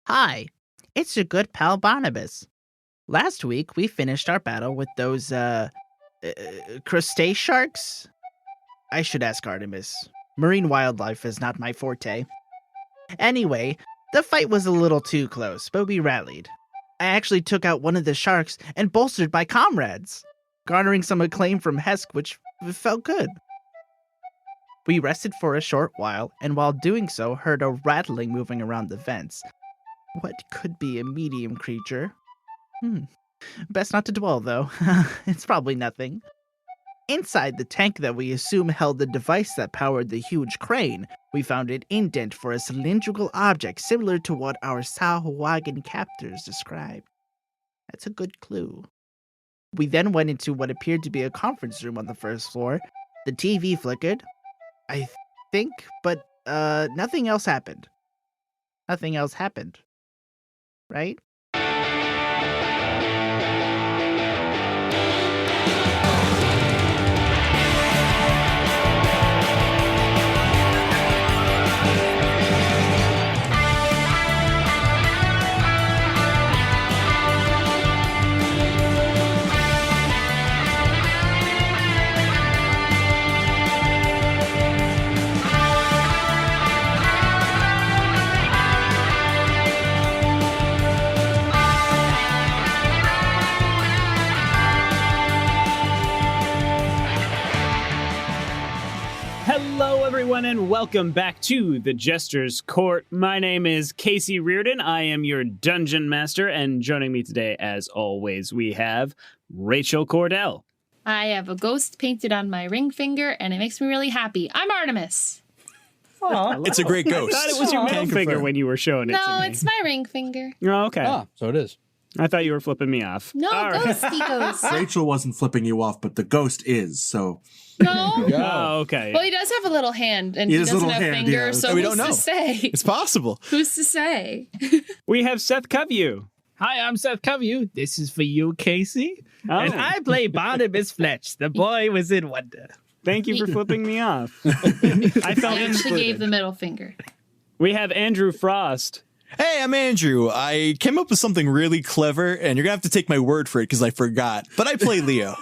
Hi, it's your good pal Barnabus. Last week, we finished our battle with those, crustacean sharks? I should ask Artemis. Marine wildlife is not my forte. Anyway, the fight was a little too close, but we rallied. I actually took out one of the sharks and bolstered my comrades, garnering some acclaim from Hesk, which felt good. We rested for a short while, and while doing so, heard a rattling moving around the vents. What could be a medium creature? Best not to dwell, though. It's probably nothing. Inside the tank that we assume held the device that powered the huge crane, we found an indent for a cylindrical object similar to what our Sahuagin captors described. That's a good clue. We then went into what appeared to be a conference room on the first floor. The TV flickered, I think, but nothing else happened. Nothing else happened. Right? Hello, everyone, and welcome back to the Jester's Court. My name is Casey Reardon. I am your dungeon master, and joining me today, as always, we have Rachel Kordell. I have a ghost painted on my ring finger, and it makes me really happy. I'm Artemis. It's a great ghost. I thought it was your middle finger when you were showing it to me. No, it's my ring finger. Oh, okay. Ah, so it is. I thought you were flipping me off. No, All right. ghosty ghost. Rachel wasn't flipping you off, but the ghost is, so... No? Oh, okay. Well, he does have a little hand, and He he has a doesn't little have hand, fingers, yeah. so We who's don't know. to say? It's possible. Who's to say? We have Seth Coveyou. Hi, I'm Seth Coveyou. This is for you, Casey. Oh. And I play Barnabus Fletch. The boy was in wonder. Thank you for flipping me off. I felt I actually gave included. the middle finger. We have Andrew Frost. Hey, I'm Andrew. I came up with something really clever, and you're going to have to take my word for it because I forgot. But I play Leo.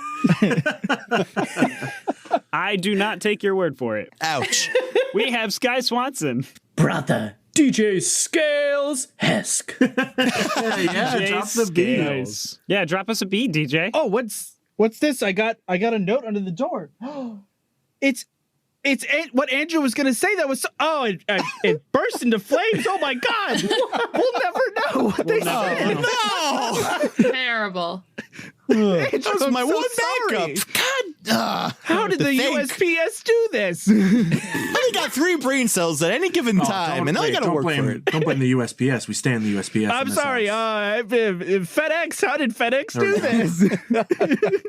I do not take your word for it. Ouch. We have Sky Swanson. Bratha, DJ Scales, Hesk. yeah, Jay drop the beat. Scales. Yeah, drop us a beat, DJ. Oh, what's this? I got a note under the door. It's what Andrew was gonna say. That was it burst into flames. Oh my God! We'll never know what they said. No! Terrible. That was my I'm one so backup. sorry. God. How did the think. USPS do this? I only got 3 brain cells at any given time, and now I got to work for it. Don't blame the USPS. We stay in the USPS. I'm in this sorry. house. FedEx. How did FedEx do this?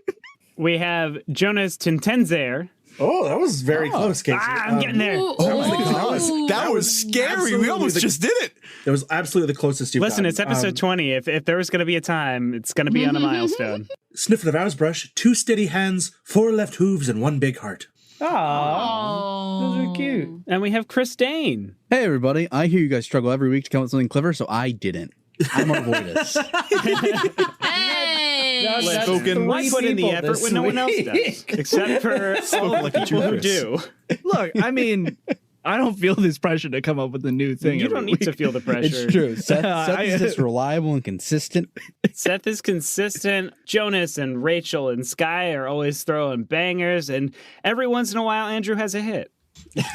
We have Jonas Tintenseher. Oh, that was very close, Casey. I'm getting there. Ooh, That was scary. We almost just did it. It was absolutely the closest you've Listen, gotten. it's episode 20. If there was going to be a time, it's going to be on a milestone. Snøfrid of Åsbrush, 2 steady hands, 4 left hooves, and 1 big heart. Aw, those are cute. And we have Chris Dane. Hey everybody, I hear you guys struggle every week to come up with something clever, so I didn't. I'm Arvoitus. Hey! That's Spoken. Why put in the people effort this when no one else week. does? Except for all like the a people who Judas. do. Look, I mean, I don't feel this pressure to come up with a new thing. You every don't need to week. feel the pressure. It's true. Seth is just reliable and consistent. Seth is consistent. Jonas and Rachel and Sky are always throwing bangers. And every once in a while, Andrew has a hit.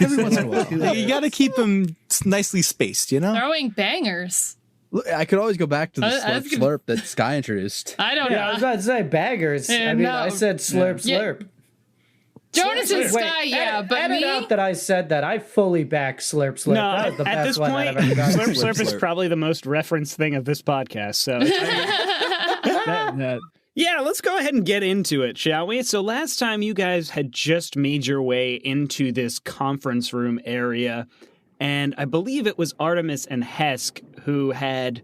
Every once in a while. You got to keep them nicely spaced, you know? Throwing bangers. Look, I could always go back to the I was slurp gonna- slurp that Sky introduced. I don't Yeah, I was know. about to say baggers. Yeah, I mean, no. I said slurp, Yeah. slurp. Jonas and Wait, Sky, yeah, edit, but edit me? out that I said that. I fully back slurp, slurp. No, that was the at best this one point, I've ever gotten. Slurp Slurp is Slurp. probably the most referenced thing of this podcast. So, yeah, let's go ahead and get into it, shall we? So last time you guys had just made your way into this conference room area, and I believe it was Artemis and Hesk who had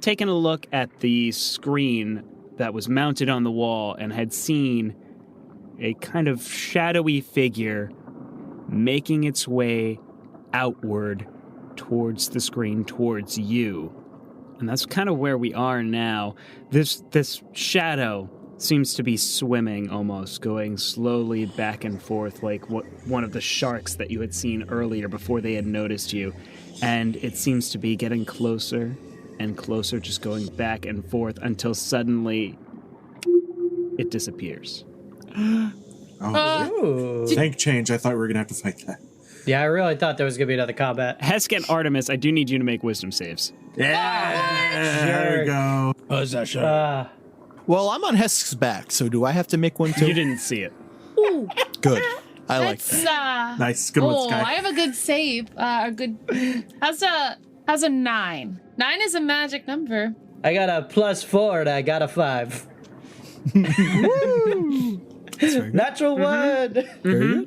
taken a look at the screen that was mounted on the wall and had seen a kind of shadowy figure making its way outward towards the screen, towards you. And that's kind of where we are now. This shadow seems to be swimming almost, going slowly back and forth like one of the sharks that you had seen earlier before they had noticed you. And it seems to be getting closer and closer, just going back and forth until suddenly it disappears. Tank change. I thought we were going to have to fight that. Yeah, I really thought there was going to be another combat. Hesk and Artemis, I do need you to make wisdom saves. Yeah, there we go. Possession. Well, I'm on Hesk's back, so do I have to make one too? You didn't see it. Good. I like That's, that. Nice. Good one, Oh, Sky. I have a good save. How's a 9? 9 is a magic number. I got a +4 and I got a 5. Natural one.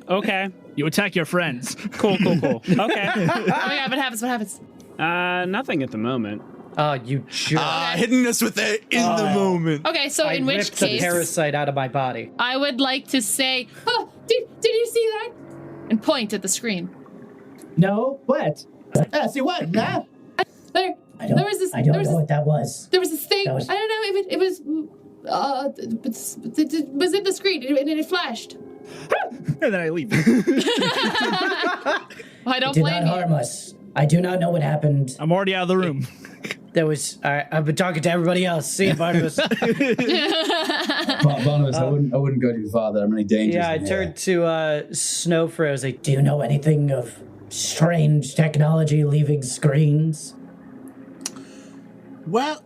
Okay. You attack your friends. Cool. Okay. Oh my god, what happens? What happens? Nothing at the moment. Oh, you jerk. Hitting us with the in the moment. Okay, so I in which ripped the case, parasite out of my body. I would like to say, "Oh, did you see that?" And point at the screen. No, what? See what? Nah? There was this. I don't know what that was. There was this thing. That was- I don't know if it was. It was in the screen and it flashed. And then I leave. Well, I don't Did blame not harm you. us. I do not know what happened. I'm already out of the room. There was. I've been talking to everybody else. See you, Barnabus. Barnabus, I wouldn't go too far. There are many dangers. Yeah, I in here. turned to Snøfrid. I was like, Do you know anything of strange technology leaving screens? Well,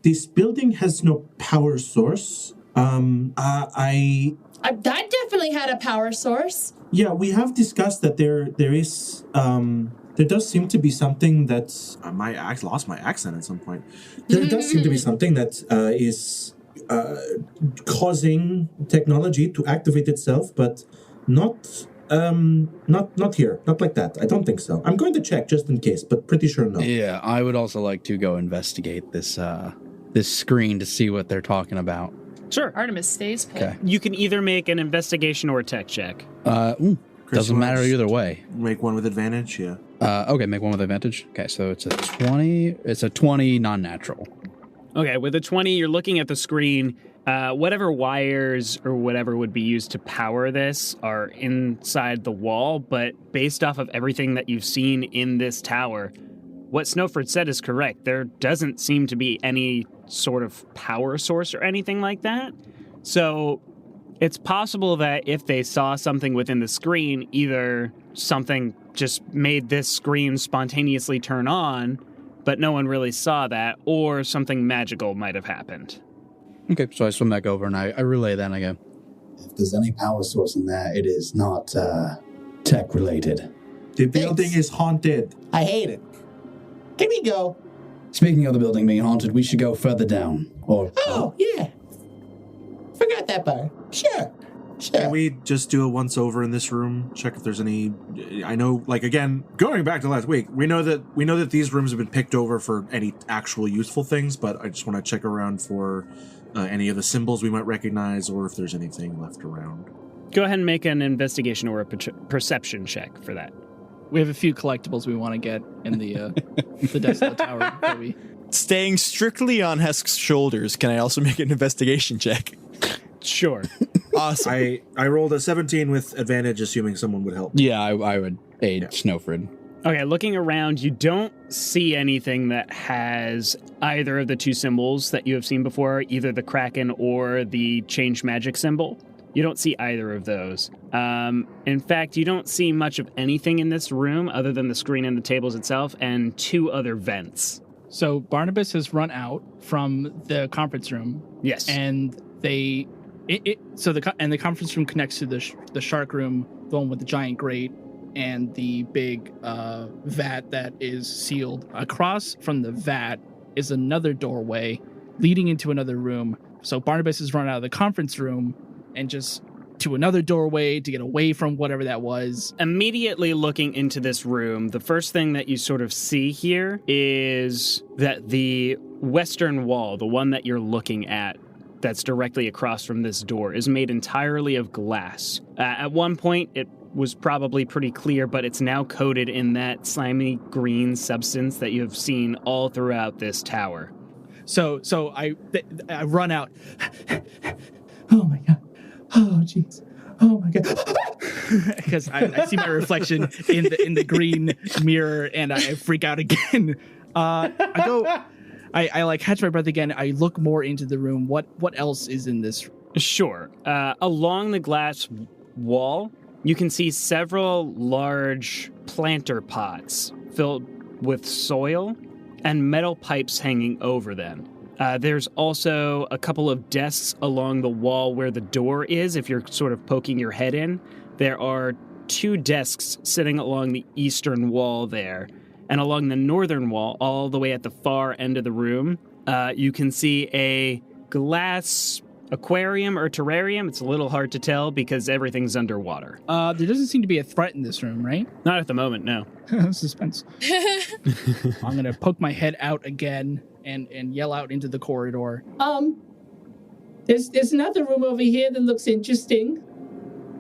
this building has no power source. That definitely had a power source. Yeah, we have discussed that there is there does seem to be something that's I lost my accent at some point. There does seem to be something that is causing technology to activate itself, but not here, not like that. I don't think so. I'm going to check just in case, but pretty sure no. Yeah, I would also like to go investigate this this screen to see what they're talking about. Sure. Artemis stays put. Okay. You can either make an investigation or a tech check. Doesn't matter either way. Make one with advantage. Yeah. Okay, make one with advantage. Okay, so it's a 20. It's a 20 non-natural. Okay, with a 20, you're looking at the screen. Whatever wires or whatever would be used to power this are inside the wall, but based off of everything that you've seen in this tower, what Snøfrid said is correct. There doesn't seem to be any sort of power source or anything like that. So it's possible that if they saw something within the screen, either something just made this screen spontaneously turn on, but no one really saw that, or something magical might have happened. Okay, so I swim back over and I relay that and I go, If there's any power source in there, it is not tech related. The building is haunted. I hate it. Can we go? Speaking of the building being haunted, we should go further down. Or Oh, yeah. Forgot that part. Sure. Can we just do a once over in this room? Check if there's any. I know, like again, going back to last week, we know that these rooms have been picked over for any actual useful things, but I just want to check around for any of the symbols we might recognize, or if there's anything left around. Go ahead and make an investigation or a perception check for that. We have a few collectibles we want to get in the Desolate Tower that we... Staying strictly on Hesk's shoulders, can I also make an investigation check? Sure. Awesome. I rolled a 17 with advantage, assuming someone would help. yeah, I would aid Snøfrid. Okay, looking around, you don't see anything that has either of the two symbols that you have seen before, either the Kraken or the Change Magic symbol. You don't see either of those. In fact, you don't see much of anything in this room other than the screen and the tables itself and two other vents. So Barnabus has run out from the conference room. Yes. And the conference room connects to the shark room, the one with the giant grate and the big vat that is sealed. Across from the vat is another doorway leading into another room. So Barnabus has run out of the conference room and just to another doorway to get away from whatever that was. Immediately looking into this room, the first thing that you sort of see here is that the western wall, the one that you're looking at, that's directly across from this door, is made entirely of glass. At one point, it was probably pretty clear, but it's now coated in that slimy green substance that you have seen all throughout this tower. So I run out. Oh my god. Oh jeez. Oh my god. Because I see my reflection in the green mirror and I freak out again. I like catch my breath again. I look more into the room. What else is in this? Sure. Along the glass wall, you can see several large planter pots filled with soil and metal pipes hanging over them. There's also a couple of desks along the wall where the door is, if you're sort of poking your head in. There are 2 desks sitting along the eastern wall there. And along the northern wall, all the way at the far end of the room, you can see a glass aquarium or terrarium. It's a little hard to tell because everything's underwater. There doesn't seem to be a threat in this room, right? Not at the moment, no. Suspense. I'm going to poke my head out again and yell out into the corridor. There's another room over here that looks interesting.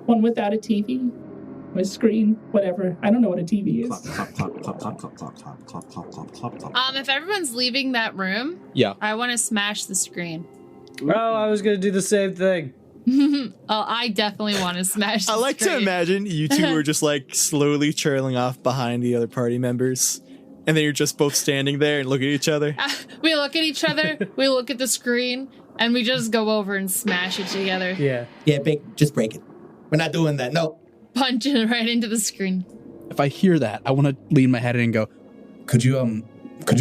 One without a TV. Or a screen, whatever. I don't know what a TV is. If everyone's leaving that room, Yeah. I want to smash the screen. Oh, I was gonna do the same thing. I definitely want to smash the I like screen. to imagine you two are just like slowly trailing off behind the other party members. And then you're just both standing there and look at each other. We look at each other, we look at the screen, and we just go over and smash it together. Yeah. Yeah, just break it. We're not doing that. No. Punch it right into the screen. If I hear that, I want to lean my head in and go, Could you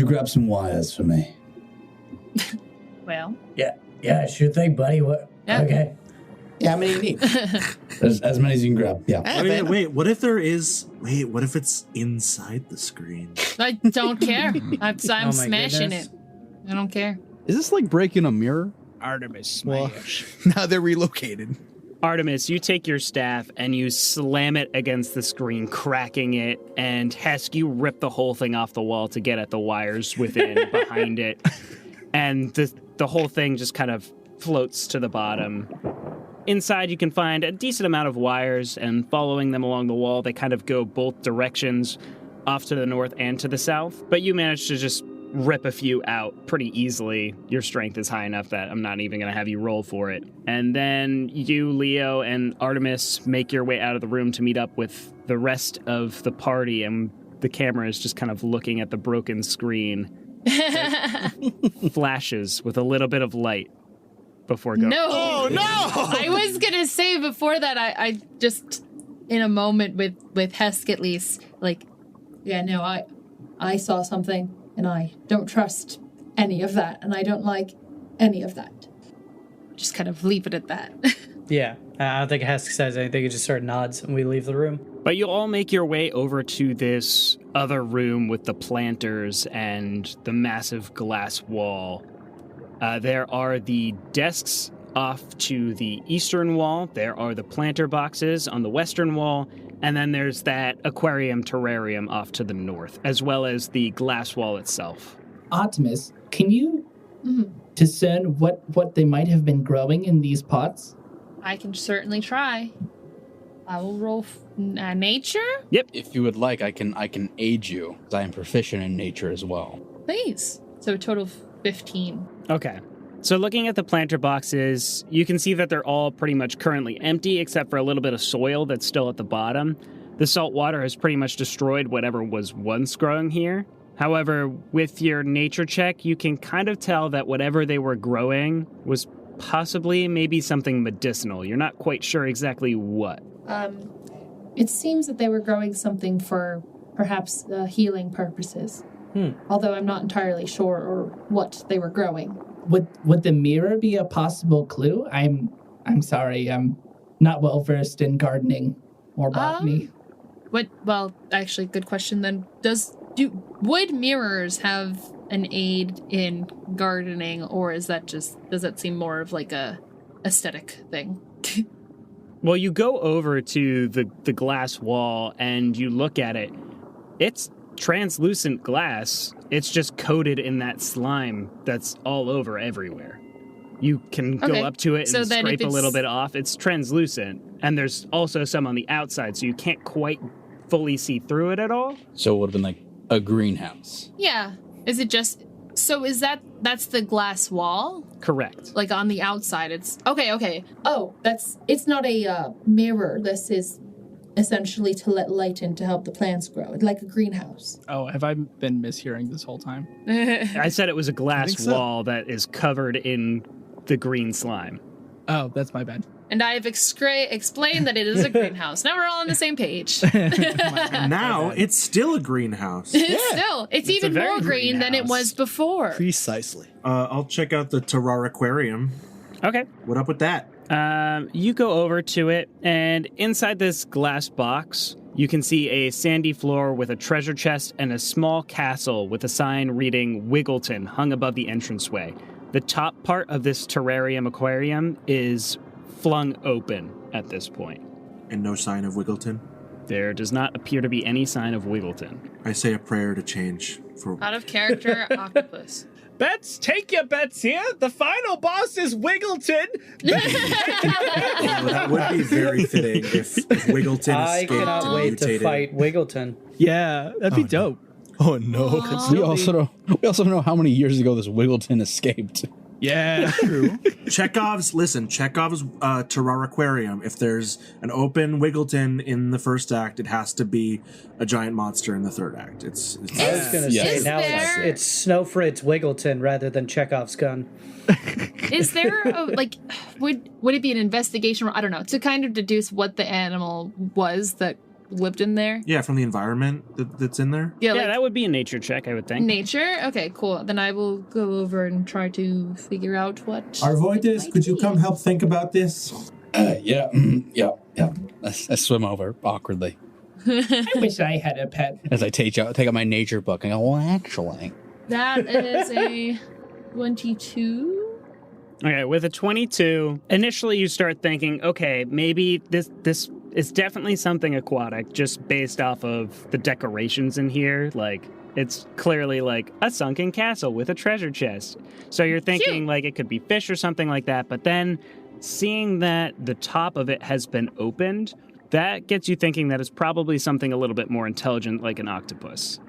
grab some wires for me? Well. Yeah, sure thing, buddy. What? Yeah. Okay. Yeah, how many you need? as many as you can grab. Yeah. Wait, what if it's inside the screen? I don't care. I'm smashing goodness. it. I don't care. is this like breaking a mirror? Artemis Well, smash. now they're relocated. Artemis, you take your staff and you slam it against the screen, cracking it, and Hesk, you rip the whole thing off the wall to get at the wires within behind it. And the whole thing just kind of floats to the bottom. Inside, you can find a decent amount of wires, and following them along the wall, they kind of go both directions, off to the north and to the south. But you manage to just rip a few out pretty easily. Your strength is high enough that I'm not even going to have you roll for it. And then you, Leo, and Artemis make your way out of the room to meet up with the rest of the party, and the camera is just kind of looking at the broken screen. Flashes with a little bit of light before going. No. Oh, no! I was going to say before that, I just, in a moment with Hesk at least, like, yeah, no, I saw something. And I don't trust any of that, and I don't like any of that. Just kind of leave it at that. Yeah. I don't think Hesk says anything. He just sort of nods, and we leave the room. But you all make your way over to this other room with the planters and the massive glass wall. There are the desks off to the eastern wall. There are the planter boxes on the western wall. And then there's that aquarium terrarium off to the north, as well as the glass wall itself. Artemis, can you discern what they might have been growing in these pots? I can certainly try. I will roll nature? Yep. If you would like, I can aid you, because I am proficient in nature as well. Please. So a total of 15. Okay. So looking at the planter boxes, you can see that they're all pretty much currently empty, except for a little bit of soil that's still at the bottom. The salt water has pretty much destroyed whatever was once growing here. However, with your nature check, you can kind of tell that whatever they were growing was possibly maybe something medicinal. You're not quite sure exactly what. It seems that they were growing something for perhaps healing purposes. Although I'm not entirely sure or what they were growing. Would the mirror be a possible clue? I'm sorry, I'm not well versed in gardening or botany. Well, actually, good question. Then, would mirrors have an aid in gardening, or does that seem more of like a aesthetic thing? Well, you go over to the glass wall and you look at it. It's translucent glass. It's just coated in that slime that's all over everywhere. You can Okay. go up to it So and then if scrape a it's- little bit off. It's translucent, and there's also some on the outside, so you can't quite fully see through it at all. So it would have been like a greenhouse. Yeah. Is it just... So that's the glass wall? Correct. Like on the outside, it's... Okay. Oh, it's not a mirror. This is essentially to let light in to help the plants grow. It's like a greenhouse. Oh, have I been mishearing this whole time? I said it was a glass think so. wall that is covered in the green slime. Oh, that's my bad. And I have explained that it is a greenhouse. Now we're all on the same page. And now it's still a greenhouse. It's a even very more green than it greenhouse. was before. Precisely. I'll check out the Terrar Aquarium. Okay. What up with that? You go over to it, and inside this glass box, you can see a sandy floor with a treasure chest and a small castle with a sign reading Wiggleton hung above the entranceway. The top part of this terrarium aquarium is flung open at this point. And no sign of Wiggleton. There does not appear to be any sign of Wiggleton. I say a prayer to change for. Out of character, octopus. Bets, take your bets here. The final boss is Wiggleton. That would be very fitting if Wiggleton I escaped cannot and wait to mutated. fight Wiggleton. Yeah, that'd be dope. Oh no. We also know how many years ago this Wiggleton escaped. Yeah, true. Chekhov's Terrar Aquarium. If there's an open Wiggleton in the first act, it has to be a giant monster in the third act. I was going to Yes. say, now there- it's Snøfrid's Wiggleton rather than Chekhov's gun. Is there would it be an investigation? I don't know, to kind of deduce what the animal was that lived in there? Yeah, from the environment that's in there. Yeah, Yeah, that would be a nature check, I would think. nature? Okay, cool. Then I will go over and try to figure out what... Arvoitus, could you come help think about this? Yeah. I swim over awkwardly I wish I had a pet. as I take out my nature book and go, well, actually. That is a 22. Okay, with a 22, initially you start thinking, okay, maybe this is definitely something aquatic just based off of the decorations in here. Like, it's clearly like a sunken castle with a treasure chest. So you're thinking Cute. like it could be fish or something like that, but then seeing that the top of it has been opened, that gets you thinking that it's probably something a little bit more intelligent like an octopus.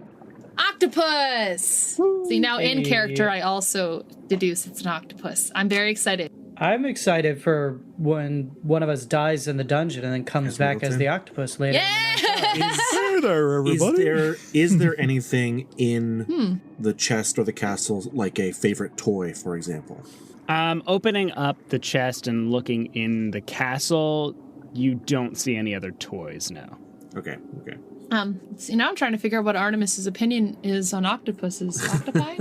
Octopus! See, now in character, I also deduce it's an octopus. I'm very excited. I'm excited for when one of us dies in the dungeon and then comes As back as Wiggleton? the octopus later. Yeah! Hey there, everybody. Is there anything in the chest or the castle, like a favorite toy, for example? Opening up the chest and looking in the castle, you don't see any other toys now. Okay. See, now I'm trying to figure out what Artemis's opinion is on octopuses. Octopi?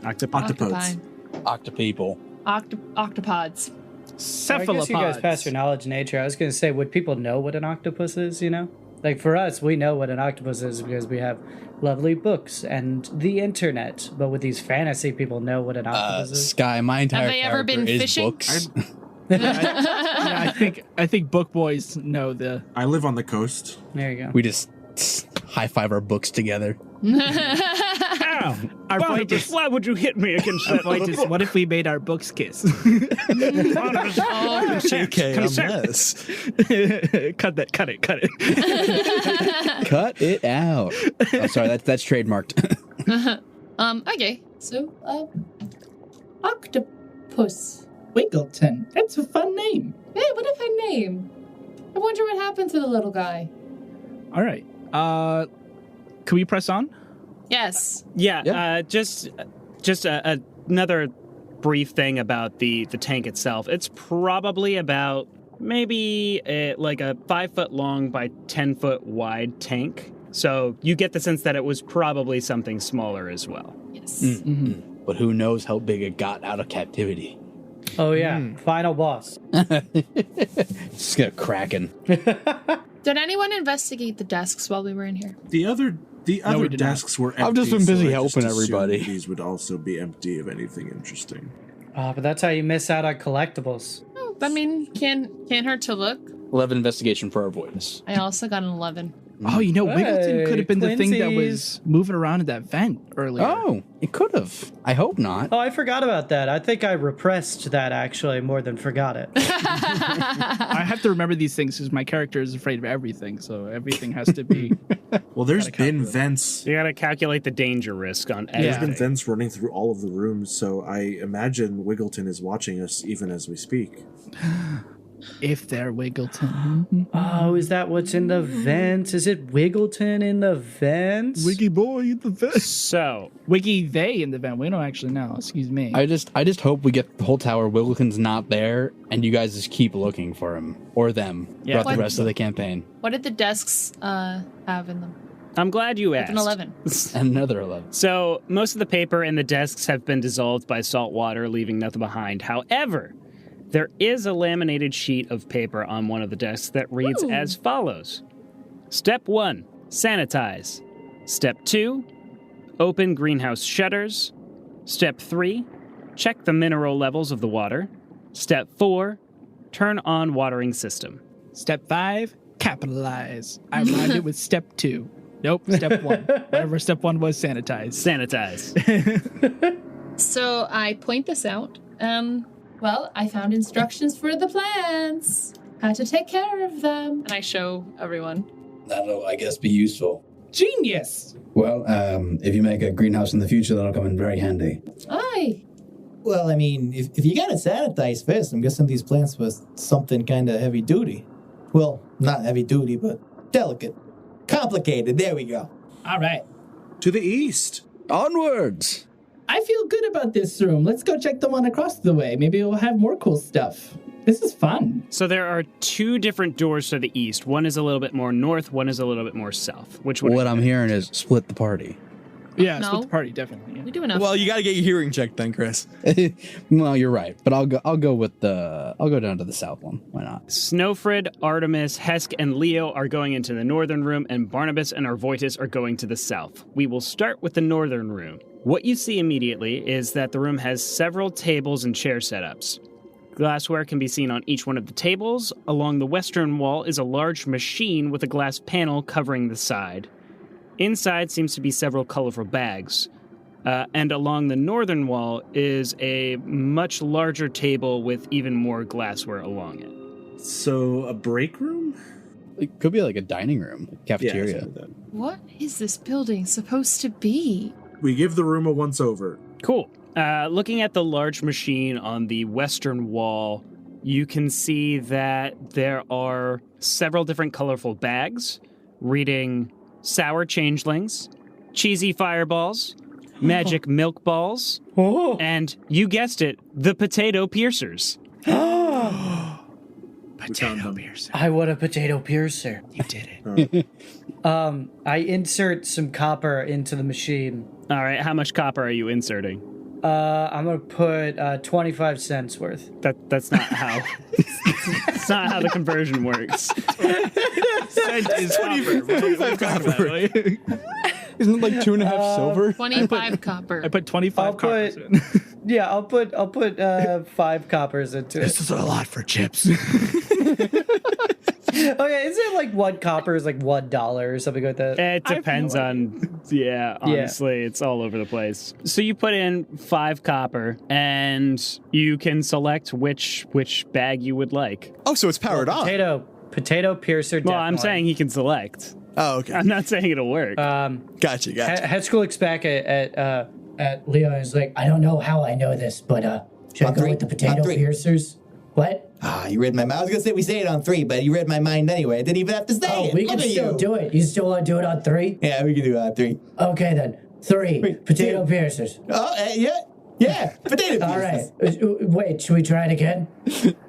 Octopodes. Octopeople. Octopods. I guess you guys pass Cephalopods. your knowledge in nature. I was going to say, would people know what an octopus is, you know? Like, for us, we know what an octopus is because we have lovely books and the internet. But would these fantasy people know what an octopus is? Sky, my entire they ever been character is fishing? books. Yeah, I think book boys know the. I live on the coast. There you go. We just high five our books together. Ow! Barnabus, why would you hit me against that little book? What if we made our books kiss? Barnabus, JK, consent. unless. Cut it. Cut it out. Oh, sorry, that's trademarked. Okay. So, octopus. Wiggleton. That's a fun name. Hey, what a fun name. I wonder what happened to the little guy. All right. Can we press on? Yes. Yeah, just another brief thing about the tank itself. It's probably about maybe like a 5-foot long by 10-foot wide tank. So you get the sense that it was probably something smaller as well. Yes. But who knows how big it got out of captivity? Oh, yeah. Final boss. Just get cracking. Did anyone investigate the desks while we were in here? The other we did not. desks were empty. I've just been busy I just helping assumed everybody. These would also be empty of anything interesting. But that's how you miss out on collectibles. Oh, I mean, can't hurt to look. 11 investigation for Arvoitus. I also got an 11. Oh, Wiggleton could have been the thing that twinsies. was moving around in that vent earlier. Oh, it could have. I hope not. Oh, I forgot about that. I think I repressed that actually more than forgot it. I have to remember these things because my character is afraid of everything, so everything has to be. Well, there's Gotta been calculate. vents. You gotta calculate the danger risk on Yeah. There's everything. been vents running through all of the rooms, so I imagine Wiggleton is watching us even as we speak. If they're Wiggleton. Oh, is that what's in the vents? Is it Wiggleton in the vents? Wiggy boy in the vent. So, Wiggy they in the vent. We don't actually know. Excuse me. I just hope we get the whole tower. Wiggleton's not there, and you guys just keep looking for him or them throughout the What- rest of the campaign. What did the desks have in them? I'm glad you asked. An 11. And another 11. So, most of the paper in the desks have been dissolved by salt water, leaving nothing behind. However, there is a laminated sheet of paper on one of the desks that reads Ooh. as follows. Step 1, sanitize. Step 2, open greenhouse shutters. Step 3, check the mineral levels of the water. Step 4, turn on watering system. Step 5, capitalize. I rhymed it with step 2. Nope, step 1. Whatever step 1 was, sanitize. Sanitize. So I point this out. Well, I found instructions for the plants. How to take care of them. And I show everyone. That'll, I guess, be useful. Genius! Well, if you make a greenhouse in the future, that'll come in very handy. Aye. Well, I mean, if you gotta sanitize first, I'm guessing these plants was something kind of heavy duty. Well, not heavy duty, but delicate. Complicated, there we go. All right. To the east. Onwards! I feel good about this room. Let's go check the one across the way. Maybe we'll have more cool stuff. This is fun. So there are two different doors to the east. One is a little bit more north, one is a little bit more south. Which one? What I'm hearing is split the party. Yeah, No. split the party, definitely. We do enough. Well, you got to get your hearing checked then, Chris. Well, you're right, but I'll go down to the south one. Why not? Snøfrid, Artemis, Hesk, and Leo are going into the northern room, and Barnabus and Arvoitus are going to the south. We will start with the northern room. What you see immediately is that the room has several tables and chair setups. Glassware can be seen on each one of the tables. Along the western wall is a large machine with a glass panel covering the side. Inside seems to be several colorful bags. And along the northern wall is a much larger table with even more glassware along it. So, a break room? It could be like a dining room, cafeteria. Yeah, something like that. What is this building supposed to be? We give the room a once-over. Cool. Looking at the large machine on the western wall, you can see that there are several different colorful bags reading sour changelings, cheesy fireballs, magic milk balls, and, you guessed it, the potato piercers. Potato piercer. I want a potato piercer. You did it. I insert some copper into the machine. All right, how much copper are you inserting? I'm gonna put 25 cents worth. That's not how. That's not how the conversion works. Cent is copper. 25 copper. Isn't it like 2.5 silver? 25 copper. I put 25 I'll coppers put- in. Yeah, I'll put 5 coppers into This it. is a lot for chips. Okay, is it like 1 copper is like $1 or something like that? It depends on, honestly, it's all over the place. So you put in 5 copper, and you can select which bag you would like. Oh, so it's powered on. Potato piercer. Well, I'm definitely. saying he can select. Oh, okay. I'm not saying it'll work. Gotcha. Hesk looks back at Leo is like, I don't know how I know this, but should I go with the potato piercers? What? You read my mind. I was gonna say we say it on 3, but you read my mind anyway. I didn't even have to say it. We can Look at still you. do it. You still want to do it on 3? Yeah, we can do it on 3. Okay then. 3 potato piercers. Oh, yeah, potato All right. pieces. Wait, should we try it again?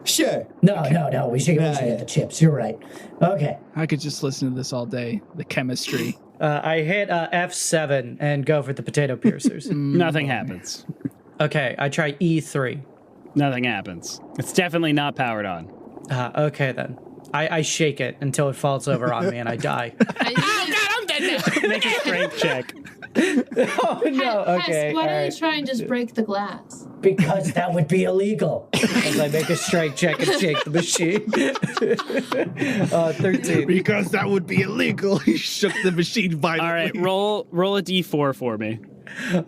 Sure. No. We should Yeah. get the chips. You're right. Okay. I could just listen to this all day. The chemistry. I hit F7 and go for the potato piercers. Nothing happens. Okay, I try E3. Nothing happens. It's definitely not powered on. Okay then. I shake it until it falls over on me and I die. Oh God, I'm dead now. Make a strength check. Oh no! Okay. Hesk, why don't alright. you try and just break the glass? Because that would be illegal. As I make a strike check and shake the machine. 13. Because that would be illegal. He shook the machine violently. All right, roll a d4 for me.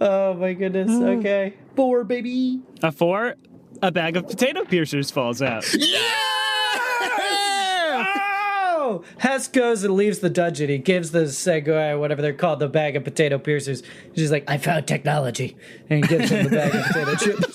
Oh my goodness. Okay. 4, baby. A 4, a bag of potato piercers falls out. Oh! Hesk goes and leaves the dungeon. He gives the Segway, whatever they're called, the bag of potato piercers. He's like, I found technology. And he gives him the bag of potato chips.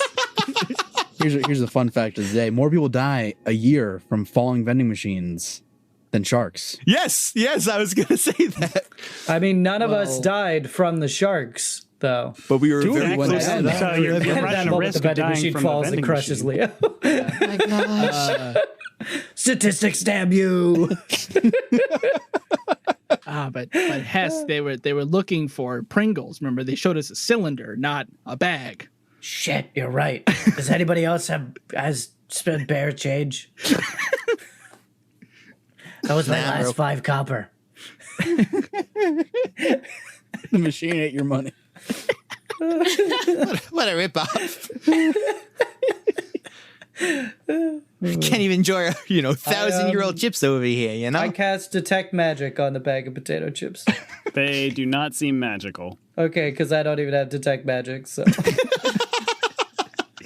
Here's a fun fact of the day. More people die a year from falling vending machines than sharks. Yes, I was going to say that. I mean, none of us died from the sharks, though. But we were very Exactly. close to that. So you're And running that a moment risk the of vending dying machine from falls a and vending crushes machine. Leo. Oh my gosh. Statistics, damn you. But Hess, they were looking for Pringles. Remember, they showed us a cylinder, not a bag. Shit, you're right. Does anybody else has spent bear change? That was my last 5 copper. The machine ate your money. What a ripoff. Can't even enjoy, 1,000-year-old chips over here, I cast Detect Magic on the bag of potato chips. They do not seem magical. Okay, because I don't even have Detect Magic, so...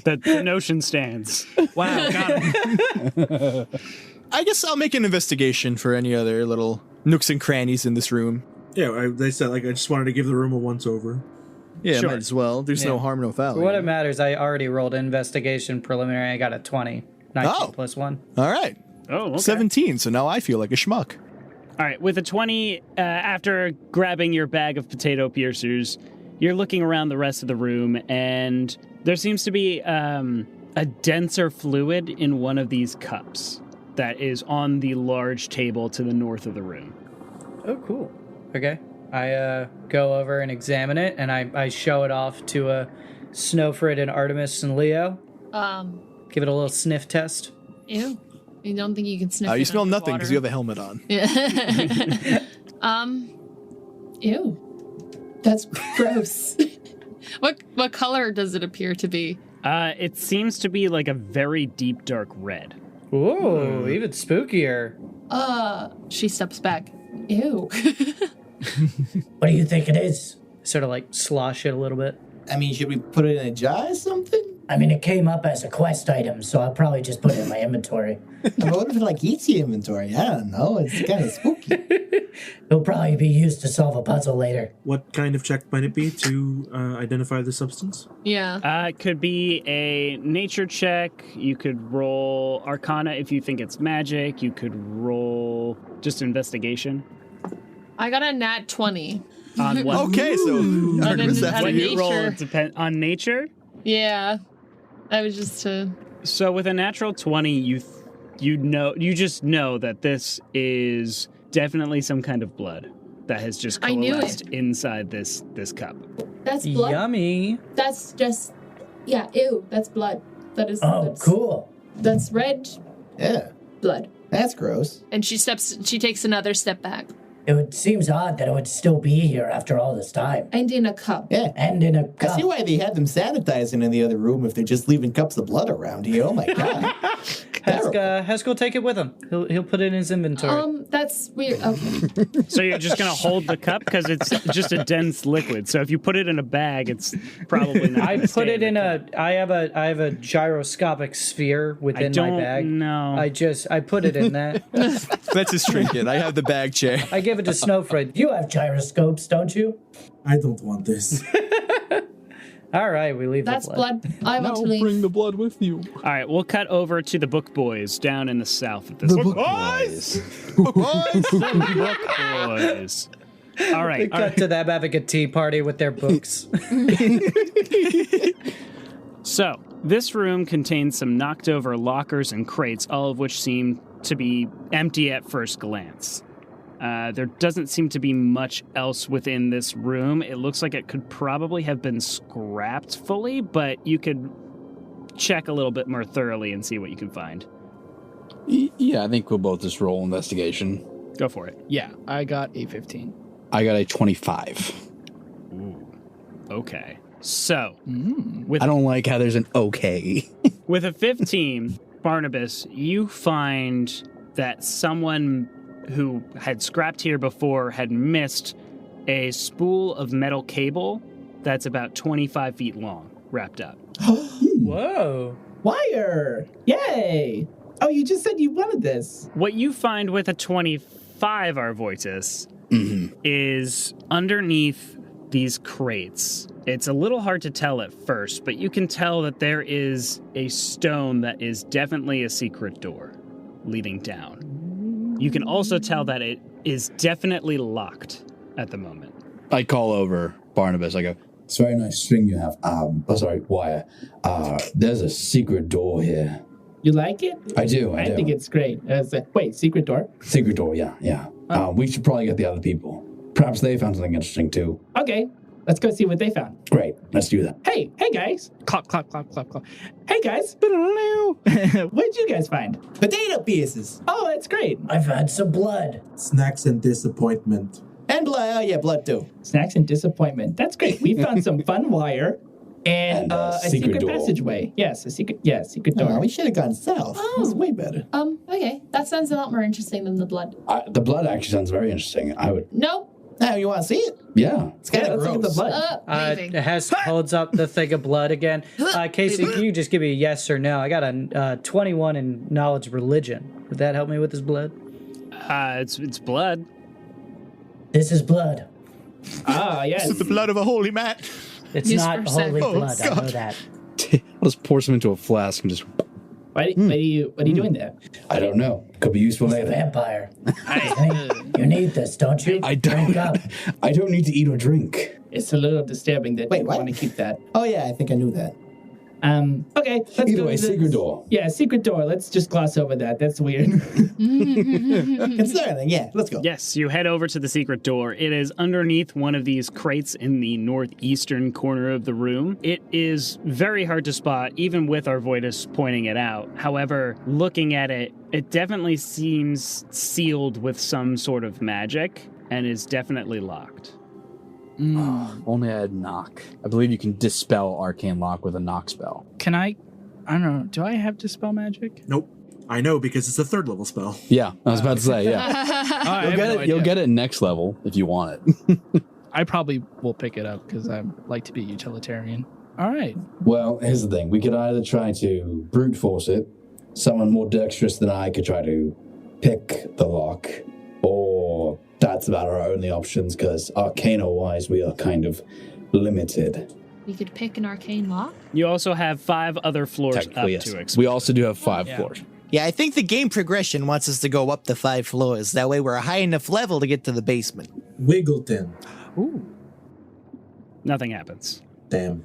The notion stands. Wow, got him. I guess I'll make an investigation for any other little nooks and crannies in this room. Yeah, they said, I just wanted to give the room a once-over. Yeah, Sure. might as well. There's no harm, no foul. For what it matters, I already rolled investigation preliminary. I got a 20. 19 plus 1. All right. Oh, okay. 17, so now I feel like a schmuck. All right, with a 20, after grabbing your bag of potato piercers, you're looking around the rest of the room, and there seems to be a denser fluid in one of these cups that is on the large table to the north of the room. Oh, cool. Okay. I go over and examine it, and I show it off to Snøfrid and Artemis and Leo. Give it a little sniff test. Ew. You don't think you can sniff it You smell nothing underwater? because you have a helmet on. Yeah. Ew. That's gross. What color does it appear to be? It seems to be like a very deep dark red. Ooh, even spookier. She steps back. Ew. What do you think it is? Sort of like slosh it a little bit. I mean, should we put it in a jar or something? I mean, it came up as a quest item, so I'll probably just put it in my inventory. But what if it eats your inventory? I don't know. It's kind of spooky. It'll probably be used to solve a puzzle later. What kind of check might it be to identify the substance? Yeah. It could be a nature check. You could roll Arcana if you think it's magic. You could roll just investigation. I got a nat 20. On what? Okay, so Artemis, On after What you. you roll nature. depend on nature. Yeah. I was just So with a natural 20, you just know that this is definitely some kind of blood that has just I knew coalesced inside this cup. That's blood. Yummy. That's just ew. That's blood. That is Oh, cool. That's red Yeah, blood. that's gross. And she takes another step back. It seems odd that it would still be here after all this time. And in a cup. Yeah. And in a I cup. see why they had them sanitizing in the other room if they're just leaving cups of blood around here. Oh my god. Hesk will take it with him. He'll put it in his inventory. That's weird. Okay. So you're just going to hold the cup because it's just a dense liquid. So if you put it in a bag, it's probably not. I gonna put stay it the in cup. I have a gyroscopic sphere within my bag. No. I put it in that. That's his trinket. I have the bag chair. I give it to Snøfrid. You have gyroscopes, don't you? I don't want this. All right, we leave That's the blood. I want to leave. the blood with you. All right, we'll cut over to the book boys down in the south at this The point. book boys. Book boys. Boys. All right. They cut to them having a tea party with their books. So, this room contains some knocked over lockers and crates, all of which seem to be empty at first glance. There doesn't seem to be much else within this room. It looks like it could probably have been scrapped fully, but you could check a little bit more thoroughly and see what you can find. Yeah, I think we'll both just roll investigation. Go for it. Yeah, I got a 15. I got a 25. Ooh. okay. So, I don't like how there's an okay. with a 15, Barnabas, you find that someone who had scrapped here before had missed a spool of metal cable that's about 25 feet long, wrapped up. Whoa. Wire! Yay! Oh, you just said you wanted this. What you find with a 25, Arvoitus, is underneath these crates. It's a little hard to tell at first, but you can tell that there is a stone that is definitely a secret door leading down. You can also tell that it is definitely locked at the moment. I call over Barnabas. I go, It's a very nice string you have. Wire. There's a secret door here. You like it? I do. I think it's great. Wait, secret door? Secret door, yeah. We should probably get the other people. Perhaps they found something interesting too. Okay, let's go see what they found. Great, let's do that. Hey guys. Clap, clap, clap, clap, clap. Hey guys. What'd you guys find? Potato pieces. Oh, that's great. I've had some blood. Snacks and disappointment. And blood. Oh, yeah, blood too. Snacks and disappointment. That's great. We found some fun wire and a secret door. passageway. Yes, a secret door. Oh, we should have gone south. Oh. It was way better. Okay. That sounds a lot more interesting than the blood. The blood actually sounds very interesting. I would. Nope. Now, you want to see it? Yeah. It's kind of let's look at the gross. blood. Hesk holds up the thing of blood again. Casey, can you just give me a yes or no? I got a 21 in knowledge of religion. Would that help me with this blood? It's blood. This is blood. Ah, yes. This is the blood of a holy man. It's Use not for holy sacrifice. blood. I know God. that. I'll just pour some into a flask and just. What are you doing there? I don't know. Could be useful later. Vampire. You need this, don't you? I don't. Drink up. I don't need to eat or drink. It's a little disturbing that Wait, you what? want to keep that. Oh, yeah, I think I knew that. Okay, let's Either go way, to the- secret door. Yeah, secret door. Let's just gloss over that. That's weird. Concerning, yeah, let's go. Yes, you head over to the secret door. It is underneath one of these crates in the northeastern corner of the room. It is very hard to spot, even with Arvoitus pointing it out. However, looking at it, it definitely seems sealed with some sort of magic and is definitely locked. Only I had knock. I believe you can dispel arcane lock with a knock spell. Can I don't know. Do I have dispel magic? Nope. I know because it's a 3rd level spell. Yeah, I was about to say, yeah. I have no You'll idea. get it next level if you want it. I probably will pick it up because I like to be utilitarian. All right. Well, here's the thing. We could either try to brute force it. Someone more dexterous than I could try to pick the lock. Or that's about our only options because arcana-wise we are kind of limited. We could pick an arcane lock. You also have 5 other floors up Technically, yes. to explore. We also do have 5 floors. Yeah, I think the game progression wants us to go up to 5 floors. That way we're a high enough level to get to the basement. Wiggleton. Ooh. Nothing happens. Damn.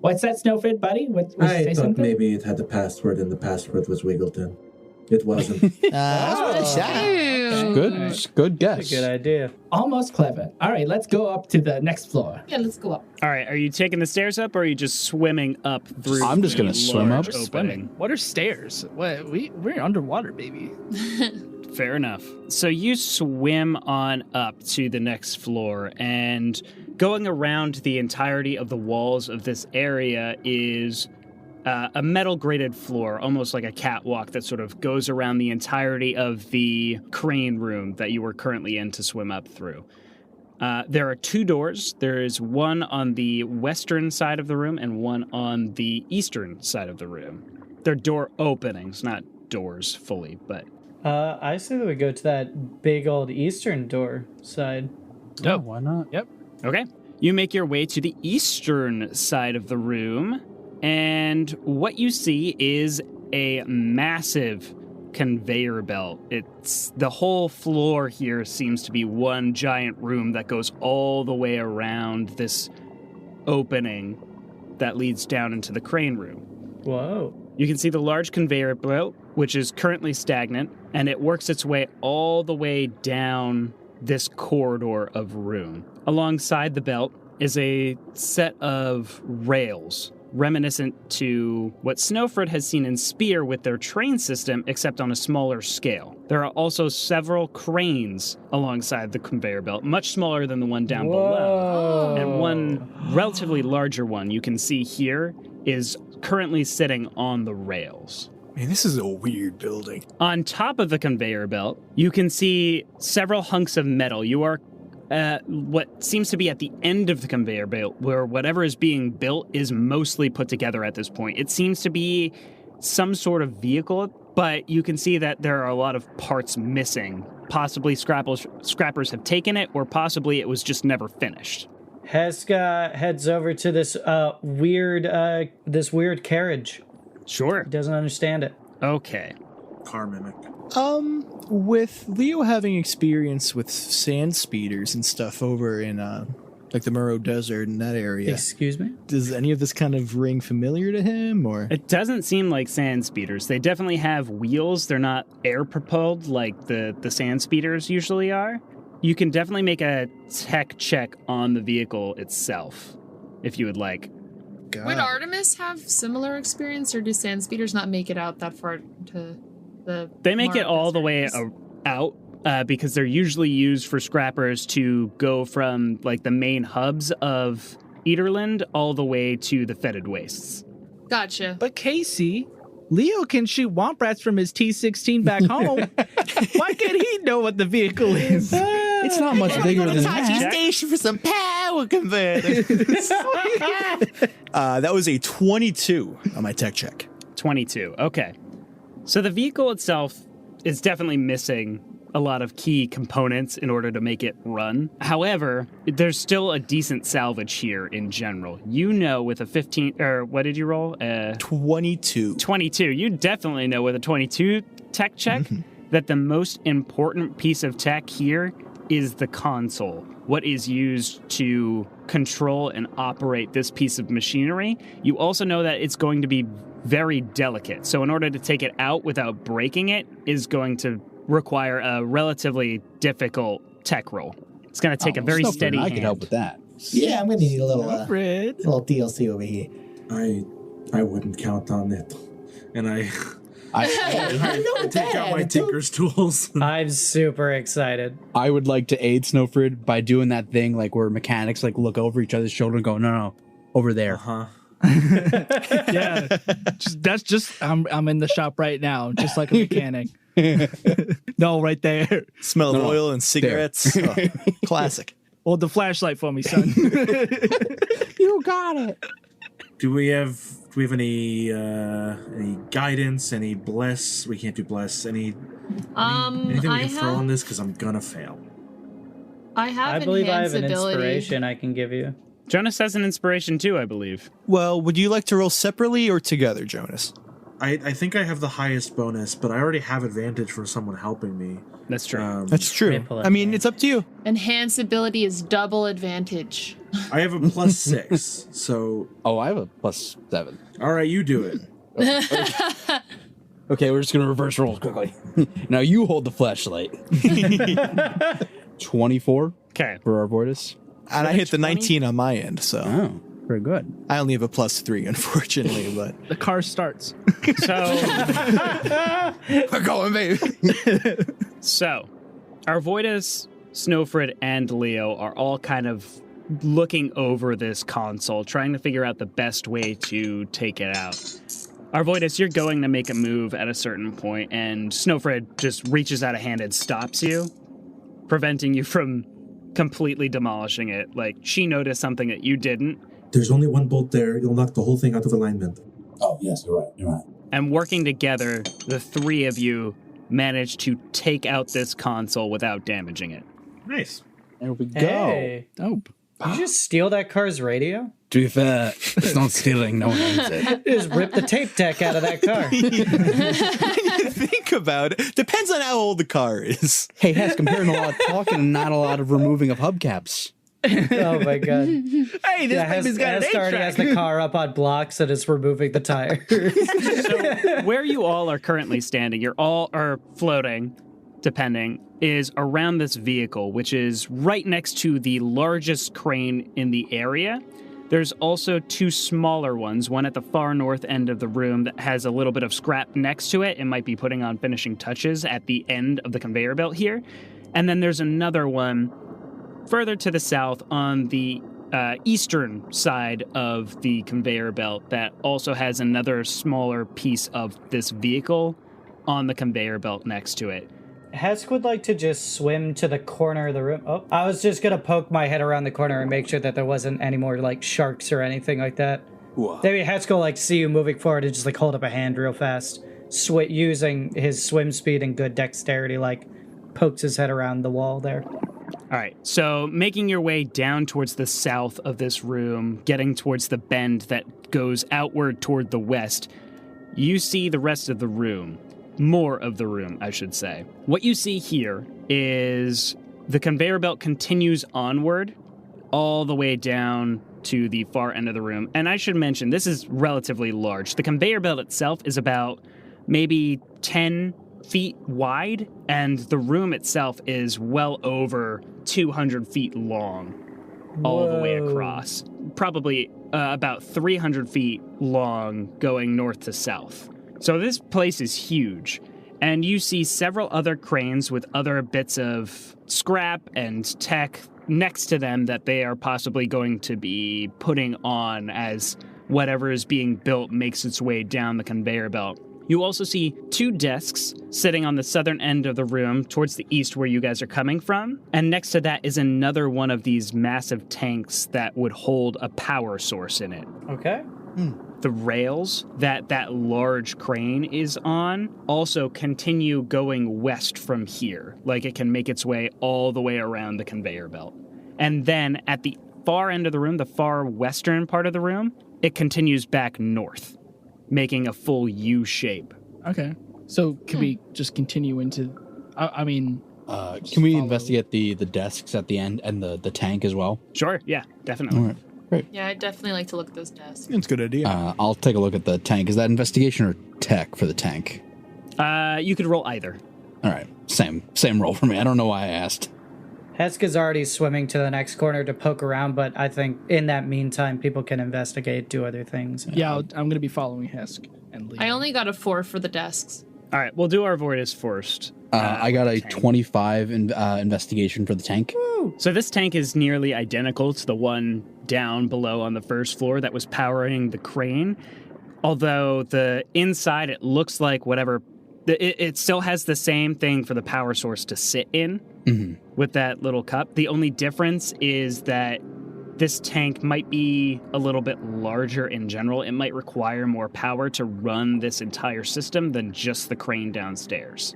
What's that, Snøfrid, buddy? What? I Say thought something? maybe it had a password and the password was Wiggleton. It wasn't. That's what it sounds. Good. It's a good guess. Good idea. Almost clever. All right, let's go up to the next floor. Yeah, let's go up. All right, are you taking the stairs up or are you just swimming up through I'm just the gonna swim large up. opening? Swimming. What are stairs? What? We're underwater, baby. Fair enough. So you swim on up to the next floor, and going around the entirety of the walls of this area is a metal grated floor, almost like a catwalk that sort of goes around the entirety of the crane room that you were currently in to swim up through. There are 2 doors. There is one on the western side of the room and one on the eastern side of the room. They're door openings, not doors fully, but... I say that we go to that big old eastern door side. Oh, why not? Yep. Okay. You make your way to the eastern side of the room, and what you see is a massive conveyor belt. It's the whole floor here seems to be one giant room that goes all the way around this opening that leads down into the crane room. Whoa. You can see the large conveyor belt, which is currently stagnant, and it works its way all the way down this corridor of room. Alongside the belt is a set of rails reminiscent to what Snøfrid has seen in Spear with their train system, except on a smaller scale. There are also several cranes alongside the conveyor belt, much smaller than the one down below. And one relatively larger one you can see here is currently sitting on the rails. Man, this is a weird building. On top of the conveyor belt, you can see several hunks of metal. You are what seems to be at the end of the conveyor belt, where whatever is being built is mostly put together at this point. It seems to be some sort of vehicle, but you can see that there are a lot of parts missing. Possibly scrappers have taken it, or possibly it was just never finished. Hesk heads over to this weird carriage. Sure. He doesn't understand it. Okay. Car mimic. With Leo having experience with sand speeders and stuff over in like the Muro Desert in that area. Excuse me? Does any of this kind of ring familiar to him, or? It doesn't seem like sand speeders. They definitely have wheels. They're not air propelled like the sand speeders usually are. You can definitely make a tech check on the vehicle itself if you would like. God. Would Artemis have similar experience, or do sand speeders not make it out that far to the... They make it all the way out because they're usually used for scrappers to go from like the main hubs of Eaterland all the way to the fetid wastes. Gotcha. But Casey, Leo can shoot womp rats from his T-16 back home. Why can't he know what the vehicle is? It's not much bigger than that. Station for some power converters. That was a 22 on my tech check. 22. Okay. So the vehicle itself is definitely missing a lot of key components in order to make it run. However, there's still a decent salvage here in general. You know, with a 15, or what did you roll? 22. 22. You definitely know with a 22 tech check that the most important piece of tech here is the console, what is used to control and operate this piece of machinery. You also know that it's going to be very delicate. So in order to take it out without breaking it is going to require a relatively difficult tech roll. It's going to take a very steady hand. I could help with that. Yeah, I'm going to need a little DLC over here. I wouldn't count on it. And I take out my tinker's tools. I'm super excited. I would like to aid Snøfrid by doing that thing like where mechanics like look over each other's shoulder and go, no, over there. Yeah, that's just I'm in the shop right now, just like a mechanic. No, right there. Smell of oil and cigarettes. Oh, classic. Hold the flashlight for me, son. You got it. Do we have any guidance? Any bless? We can't do bless. Anything we can throw on this? Because I'm gonna fail. I believe I have an inspiration I can give you. Jonas has an inspiration too, I believe. Well, would you like to roll separately or together, Jonas? I think I have the highest bonus, but I already have advantage for someone helping me. That's true. That's true. I mean, it's up to you. Enhance ability is double advantage. I have a +6, so... Oh, I have a +7. All right, you do it. Okay, we're just going to reverse roll quickly. Now you hold the flashlight. 24 okay. for Arvoitus. And I hit the 19 on my end, so... Oh, very good. I only have a +3, unfortunately, but... The car starts. So... We're going, baby. So, Arvoitus, Snøfrid, and Leo are all kind of looking over this console, trying to figure out the best way to take it out. Arvoitus, you're going to make a move at a certain point, and Snøfrid just reaches out a hand and stops you, preventing you from completely demolishing it. Like, she noticed something that you didn't. There's only one bolt there. You'll knock the whole thing out of alignment. Oh, yes, you're right. And working together, the three of you manage to take out this console without damaging it. Nice. There we go. Hey. Dope. Did you just steal that car's radio? To be fair, it's not stealing. No one owns it. Just rip the tape deck out of that car. Think about it. Depends on how old the car is. Hey, Hesk, I'm hearing a lot of talking and not a lot of removing of hubcaps. Oh my god. Hey, this baby's got an Hesk already has the car up on blocks and it's removing the tires. So where you all are currently standing, you're all are floating, depending, is around this vehicle, which is right next to the largest crane in the area. There's also 2 smaller ones, one at the far north end of the room that has a little bit of scrap next to it. It might be putting on finishing touches at the end of the conveyor belt here. And then there's another one further to the south on the eastern side of the conveyor belt that also has another smaller piece of this vehicle on the conveyor belt next to it. Hesk would like to just swim to the corner of the room. Oh, I was just going to poke my head around the corner and make sure that there wasn't any more, like, sharks or anything like that. Whoa. Maybe Hesk will, like, see you moving forward and just, like, hold up a hand real fast. Using his swim speed and good dexterity, like, pokes his head around the wall there. All right, so making your way down towards the south of this room, getting towards the bend that goes outward toward the west, you see the rest of the room. More of the room, I should say. What you see here is the conveyor belt continues onward all the way down to the far end of the room. And I should mention, this is relatively large. The conveyor belt itself is about maybe 10 feet wide, and the room itself is well over 200 feet long all the way across. Probably about 300 feet long going north to south. So this place is huge, and you see several other cranes with other bits of scrap and tech next to them that they are possibly going to be putting on as whatever is being built makes its way down the conveyor belt. You also see 2 desks sitting on the southern end of the room towards the east where you guys are coming from. And next to that is another one of these massive tanks that would hold a power source in it. Okay. The rails that large crane is on also continue going west from here. Like it can make its way all the way around the conveyor belt. And then at the far end of the room, the far western part of the room, it continues back north, making a full U shape. Okay. So can we just continue into... Can we investigate the desks at the end and the tank as well? Sure, yeah, definitely. All right, great. Yeah, I'd definitely like to look at those desks. It's a good idea. I'll take a look at the tank. Is that investigation or tech for the tank? You could roll either. All right, same roll for me. I don't know why I asked. Hesk is already swimming to the next corner to poke around, but I think in that meantime, people can investigate, do other things. Yeah, I'm going to be following Hesk and Lee. I only got a 4 for the desks. All right, we'll do Arvoitus first. I got a 25 investigation for the tank. Woo. So this tank is nearly identical to the one down below on the first floor that was powering the crane. Although the inside, it looks like whatever... It still has the same thing for the power source to sit in with that little cup. The only difference is that this tank might be a little bit larger in general. It might require more power to run this entire system than just the crane downstairs.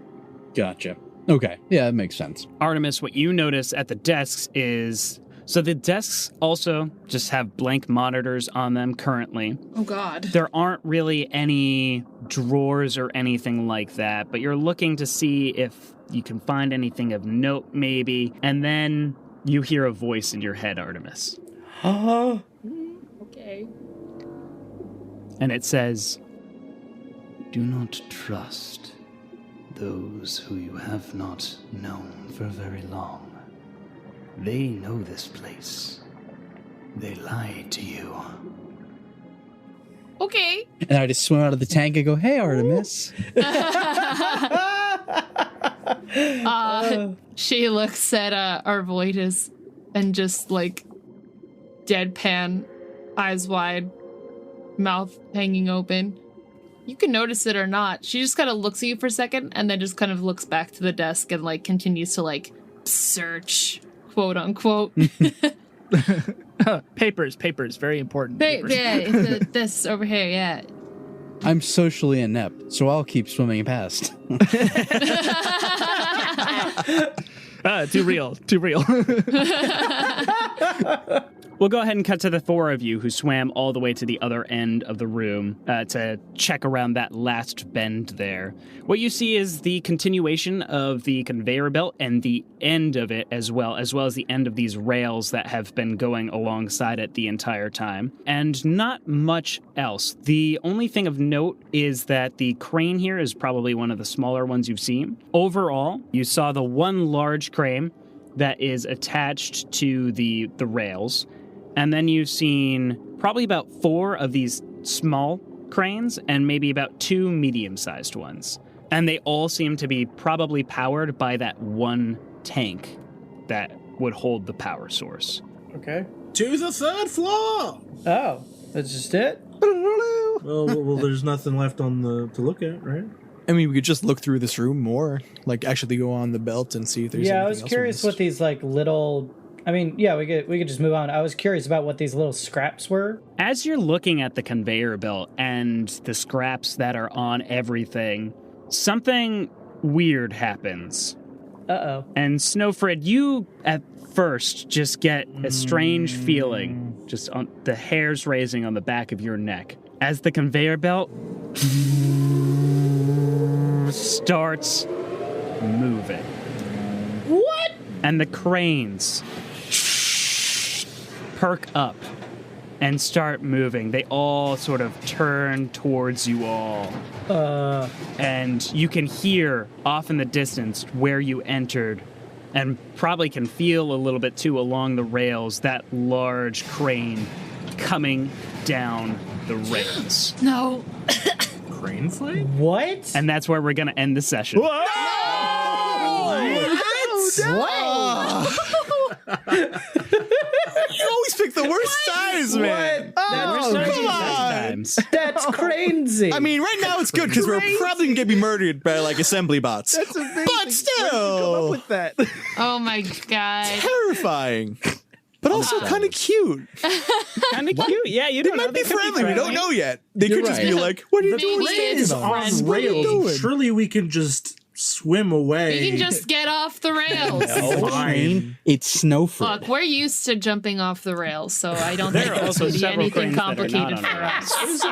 Gotcha. Okay. Yeah, that makes sense. Artemis, what you notice at the desks is... So the desks also just have blank monitors on them currently. Oh, God. There aren't really any drawers or anything like that, but you're looking to see if you can find anything of note, maybe. And then you hear a voice in your head, Artemis. Okay. And it says, "Do not trust those who you have not known for very long. They know this place. They lied to you." Okay. And I just swim out of the tank and go, "Hey, Artemis." She looks at Arvoitus and just like deadpan, eyes wide, mouth hanging open. You can notice it or not. She just kind of looks at you for a second and then just kind of looks back to the desk and like continues to like search, quote unquote. Papers, very important. Yeah, it's this over here, yeah. I'm socially inept, so I'll keep swimming past. Too real. We'll go ahead and cut to the 4 of you who swam all the way to the other end of the room to check around that last bend there. What you see is the continuation of the conveyor belt and the end of it as well as the end of these rails that have been going alongside it the entire time. And not much else. The only thing of note is that the crane here is probably one of the smaller ones you've seen. Overall, you saw the one large crane that is attached to the rails. And then you've seen probably about 4 of these small cranes and maybe about 2 medium-sized ones. And they all seem to be probably powered by that one tank that would hold the power source. Okay. To the 3rd floor! Oh, that's just it? Well, there's nothing left on to look at, right? I mean, we could just look through this room more, like actually go on the belt and see if there's. Yeah, I anything was else curious what these like little. I mean, yeah, we could just move on. I was curious about what these little scraps were. As you're looking at the conveyor belt and the scraps that are on everything, something weird happens. Uh-oh. And Snøfrid, you at first just get a strange feeling, just on the hairs raising on the back of your neck, as the conveyor belt starts moving. What? And the cranes perk up and start moving. They all sort of turn towards you all. And you can hear off in the distance where you entered, and probably can feel a little bit too along the rails, that large crane coming down the rails. No. Crane fight? What? And that's where we're going to end the session. What? You always pick the worst times, man. Come on. That's crazy. I mean, right now it's good because we're probably going to be murdered by like assembly bots. That's amazing. But still, come up with that. Oh my god. Terrifying. But also kind of cute. Kind of cute. Yeah, you They don't know. might be They could friendly. We don't know yet. They You're could just right. be like, what are you Maybe doing? it's On friends. rails. Surely we can just swim away. You can just get off the rails. Fine. It's Snøfrid. Look, we're used to jumping off the rails, so I don't There think are it's also going to be several anything cranes that are not complicated on for rails. us.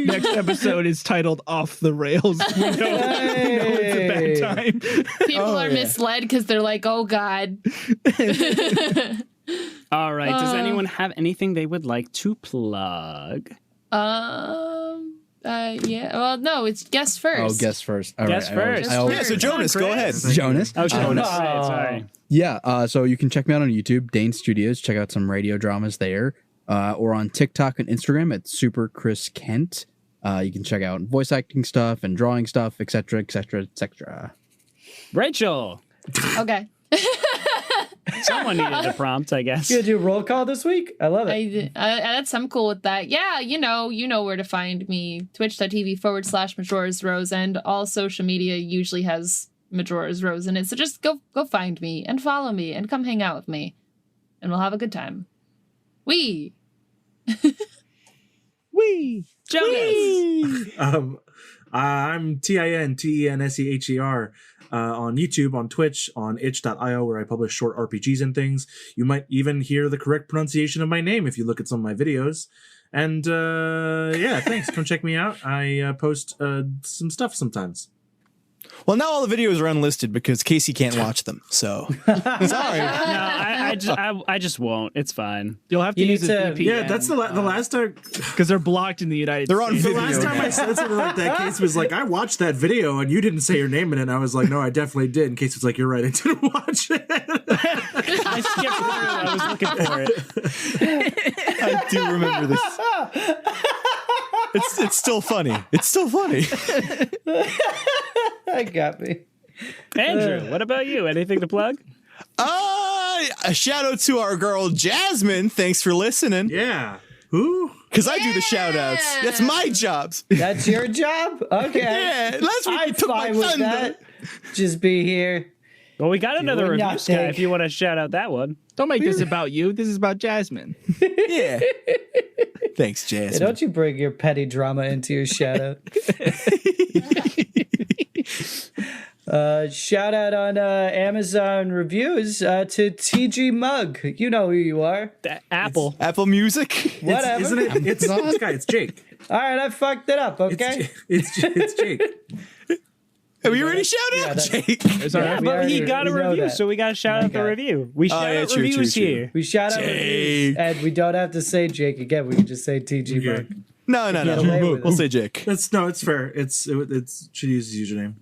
Next episode is titled "Off the Rails." We know, it's a bad time. People are misled because they're like, oh god. All right. Does anyone have anything they would like to plug? Yeah. Well, no, it's guest first. Oh, guess first. All Guess right, I always- first. I always- Yeah, so Jonas, go ahead. Jonas. Oh, Jonas. Sorry. Yeah, so you can check me out on YouTube, Dane Studios. Check out some radio dramas there, or on TikTok and Instagram at Super Chris Kent. You can check out voice acting stuff and drawing stuff, etc., etc., etc. Rachel. Okay. Someone needed a prompt, I guess. You gonna do roll call this week? I love it. I'm cool with that. Yeah, you know where to find me. Twitch.tv/Majora's Rose, and all social media usually has Majora's Rose in it. So just go find me and follow me and come hang out with me, and we'll have a good time. Wee. Jonas. I'm Tintenseher on YouTube, on Twitch, on itch.io, where I publish short RPGs and things. You might even hear the correct pronunciation of my name if you look at some of my videos. And yeah, thanks. Come check me out. I post some stuff sometimes. Well, now all the videos are unlisted because Casey can't watch them. So sorry. No, I just won't. It's fine. You'll have to You use need a to- VPN. Yeah, that's the last time. because they're blocked in the United They're on States. The video. last time I said something like that, Case was like, I watched that video and you didn't say your name in it. And I was like, no, I definitely did. And Case was like, you're right, I didn't watch it. I skipped through. I was looking for it. I do remember this. It's still funny. It's still funny. That got me. Andrew, what about you? Anything to plug? A shout out to our girl Jasmine. Thanks for listening. Yeah. Who? Because I do the shout outs. That's my jobs. That's your job? Okay. Yeah, last week I'm you took my fine with thunder. that. Just be here. Well, we got another Doing review, Sky, nothing. if you want to shout out that one. Don't make this about you. This is about Jasmine. Yeah. Thanks, Hey, Jasmine. don't you bring your petty drama into your shout out. Shout out on Amazon reviews to TG Mug. You know who you are. Apple. Apple Music. Whatever. Isn't it? It's Sky. It's Jake. All right, I fucked it up, okay? It's Jake. Have we already shouted out Jake? Yeah, but he got a review, so we got to shout out the review. We shout out true, reviews true. here. We shout out reviews, and we don't have to say Jake again. We can just say TG Mug. No. Get away with We'll it. say Jake. It's fair. It's should use his username.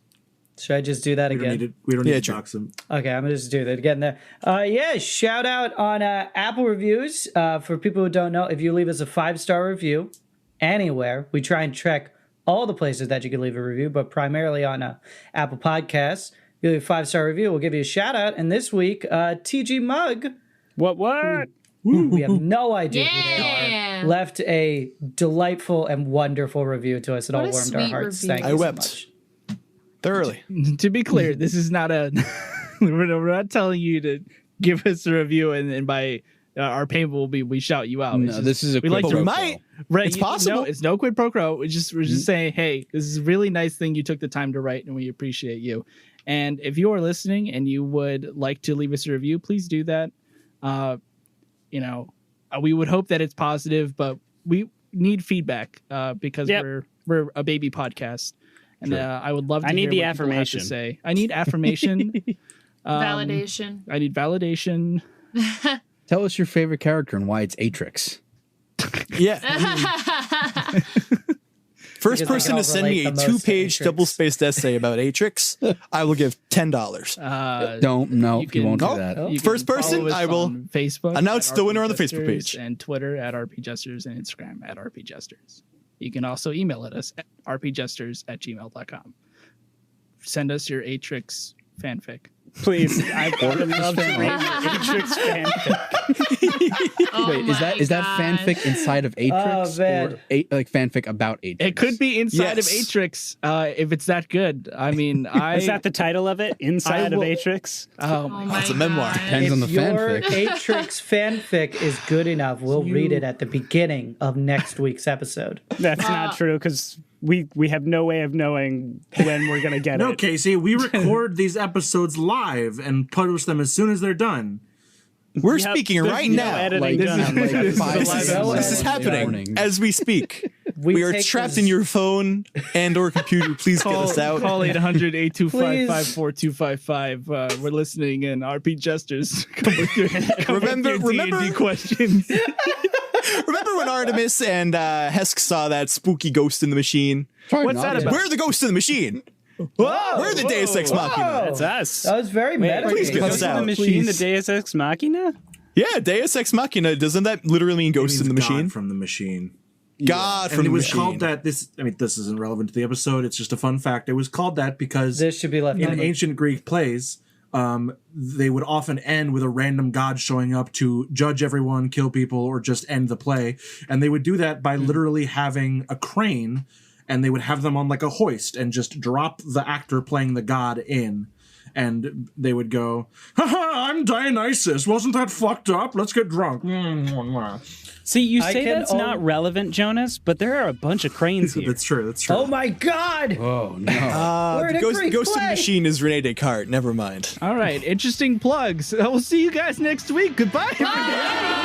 Should I just do that again? We don't need to dox him. Okay, I'm gonna just do that again there. Shout out on Apple reviews. For people who don't know, if you leave us a 5-star review anywhere, we try and track all the places that you can leave a review, but primarily on Apple Podcasts. You leave a 5-star review, we'll give you a shout out. And this week, TG Mug. What? We have no idea who they are. Left a delightful and wonderful review to us. It all warmed our hearts. Review. Thank you I wept so much. thoroughly. To be clear, this is not a. We're not telling you to give us a review and by our payment will be we shout you out. No, this is a. We like But to we might. right. It's possible. No, it's no quid pro quo. We're just saying, hey, this is a really nice thing you took the time to write, and we appreciate you. And if you are listening and you would like to leave us a review, please do that. We would hope that it's positive, but we need feedback because we're a baby podcast, and I would love to. I need hear the what people have to affirmation. say. I need affirmation. Validation. I need validation. Tell us your favorite character and why it's Atrix. Yeah. First Because I person can to send me all a relate the most to 2-page Atrix. double-spaced essay about Atrix, I will give $10. Don't know. you You won't can- do that. Oh. You First can person, follow us I will on Facebook announce at the winner on the RP Facebook Jesters page. and Twitter at RPJesters and Instagram at RPJesters. You can also email at us at rpjesters@gmail.com. Send us your Atrix fanfic. Please, I would love to read your Atrix fanfic. Oh Wait, is my that God. fanfic inside of Atrix man. or like fanfic about Atrix? It could be inside of Yes. Atrix if it's that good. I mean, Is that the title of it? Inside will- of Atrix? oh Oh my my It's a memoir. God. Depends on the If your fanfic. Atrix fanfic is good enough, we'll read it at the beginning of next week's episode. That's not true because we have no way of knowing when we're gonna get No, it. Casey, we record these episodes live and publish them as soon as they're done. We're Yep, speaking there's right no now. editing Like, done. this is like This is 5 a live seconds episode. This is in the happening morning. as we speak. We are take trapped this- in your phone and or computer. Please get us out. Call 800-825-54255. We're listening, and RP Jesters come with your Remember- D&D questions. Remember when Artemis and Hesk saw that spooky ghost in the machine? Probably What's not that yet. about? We're the ghost in the machine. Whoa! We're the Deus Ex Machina. That's us. That was very meta. please get Ghost us in the out. machine, please. the Deus Ex Machina? Yeah, Deus Ex Machina. Doesn't that literally mean ghost in the Means God machine? from the machine. God And from it the was machine. called that. This isn't relevant to the episode. It's just a fun fact. It was called that because This should be left in on. ancient Greek plays, they would often end with a random god showing up to judge everyone, kill people, or just end the play. And they would do that by literally having a crane, and they would have them on like a hoist and just drop the actor playing the god in. And they would go, "Haha, I'm Dionysus. Wasn't that fucked up? Let's get drunk." See, you I say can that's not relevant, Jonas, but there are a bunch of cranes here. That's true. That's true. Oh my God! Oh no! We're in a Ghost, Greek ghost in the play. machine is Rene Descartes. Never mind. All right, interesting plugs. We'll see you guys next week. Goodbye, everybody.